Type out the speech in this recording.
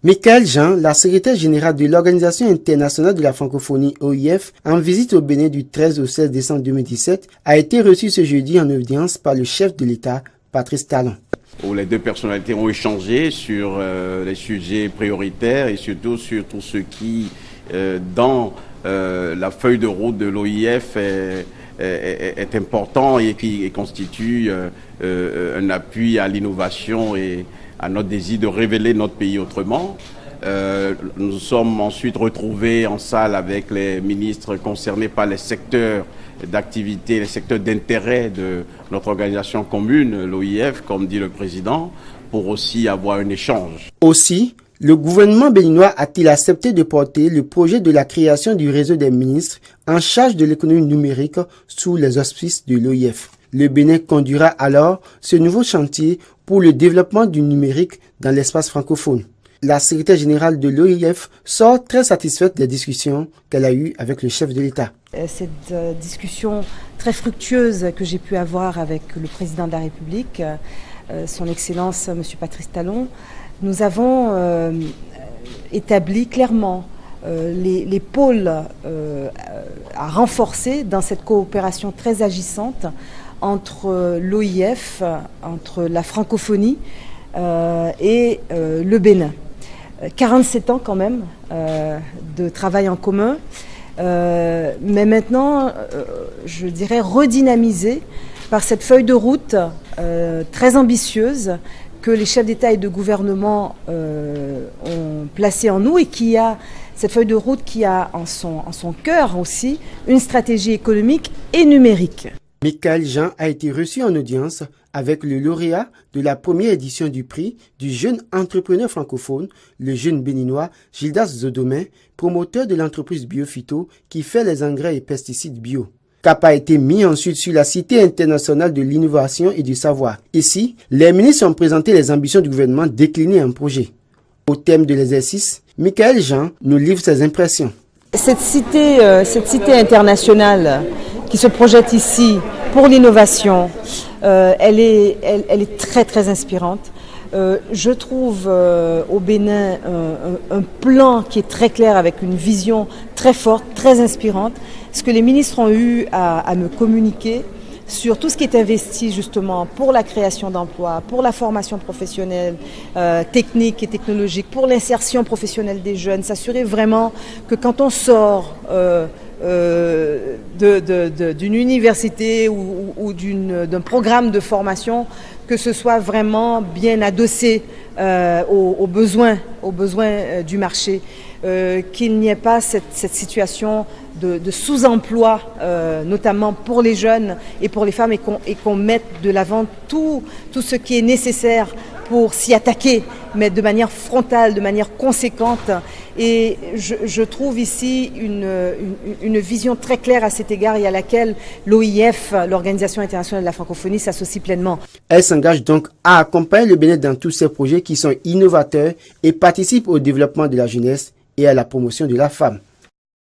Michael Jean, la secrétaire générale de l'Organisation internationale de la francophonie OIF, en visite au Bénin du 13 au 16 décembre 2017, a été reçue ce jeudi en audience par le chef de l'État, Patrice Talon. Où les deux personnalités ont échangé sur les sujets prioritaires et surtout sur tout ce qui, dans la feuille de route de l'OIF, est important et qui constitue un appui à l'innovation et à notre désir de révéler notre pays autrement. Nous sommes ensuite retrouvés en salle avec les ministres concernés par les secteurs d'activité, les secteurs d'intérêt de notre organisation commune, l'OIF, comme dit le président, pour aussi avoir un échange. Aussi, le gouvernement béninois a-t-il accepté de porter le projet de la création du réseau des ministres en charge de l'économie numérique sous les auspices de l'OIF. Le Bénin conduira alors ce nouveau chantier pour le développement du numérique dans l'espace francophone. La secrétaire générale de l'OIF sort très satisfaite des discussions qu'elle a eues avec le chef de l'État. Cette discussion très fructueuse que j'ai pu avoir avec le président de la République, son Excellence M. Patrice Talon, nous avons établi clairement les pôles à renforcer dans cette coopération très agissante entre l'OIF, entre la francophonie et le Bénin. 47 ans quand même de travail en commun, mais maintenant, je dirais, redynamisé par cette feuille de route très ambitieuse que les chefs d'État et de gouvernement ont placée en nous et qui a cette feuille de route qui a en son cœur aussi une stratégie économique et numérique. Michael Jean a été reçu en audience avec le lauréat de la première édition du prix du jeune entrepreneur francophone, le jeune béninois Gildas Zodomain, promoteur de l'entreprise Biophyto qui fait les engrais et pesticides bio. Cap a été mis ensuite sur la Cité internationale de l'innovation et du savoir. Ici, les ministres ont présenté les ambitions du gouvernement déclinées en projet. Au thème de l'exercice, Michael Jean nous livre ses impressions. Cette cité internationale qui se projette ici pour l'innovation, elle est très très inspirante. Je trouve au Bénin un plan qui est très clair avec une vision très forte, très inspirante. Ce que les ministres ont eu à me communiquer sur tout ce qui est investi justement pour la création d'emplois, pour la formation professionnelle, technique et technologique, pour l'insertion professionnelle des jeunes, s'assurer vraiment que quand on sort d'une université ou d'un programme de formation, que ce soit vraiment bien adossé aux besoins du marché, qu'il n'y ait pas cette situation de sous-emploi, notamment pour les jeunes et pour les femmes, et qu'on mette de l'avant tout ce qui est nécessaire pour s'y attaquer, mais de manière frontale, de manière conséquente. Et je trouve ici une vision très claire à cet égard et à laquelle l'OIF, l'Organisation internationale de la francophonie, s'associe pleinement. Elle s'engage donc à accompagner le Bénin dans tous ces projets qui sont innovateurs et participent au développement de la jeunesse et à la promotion de la femme.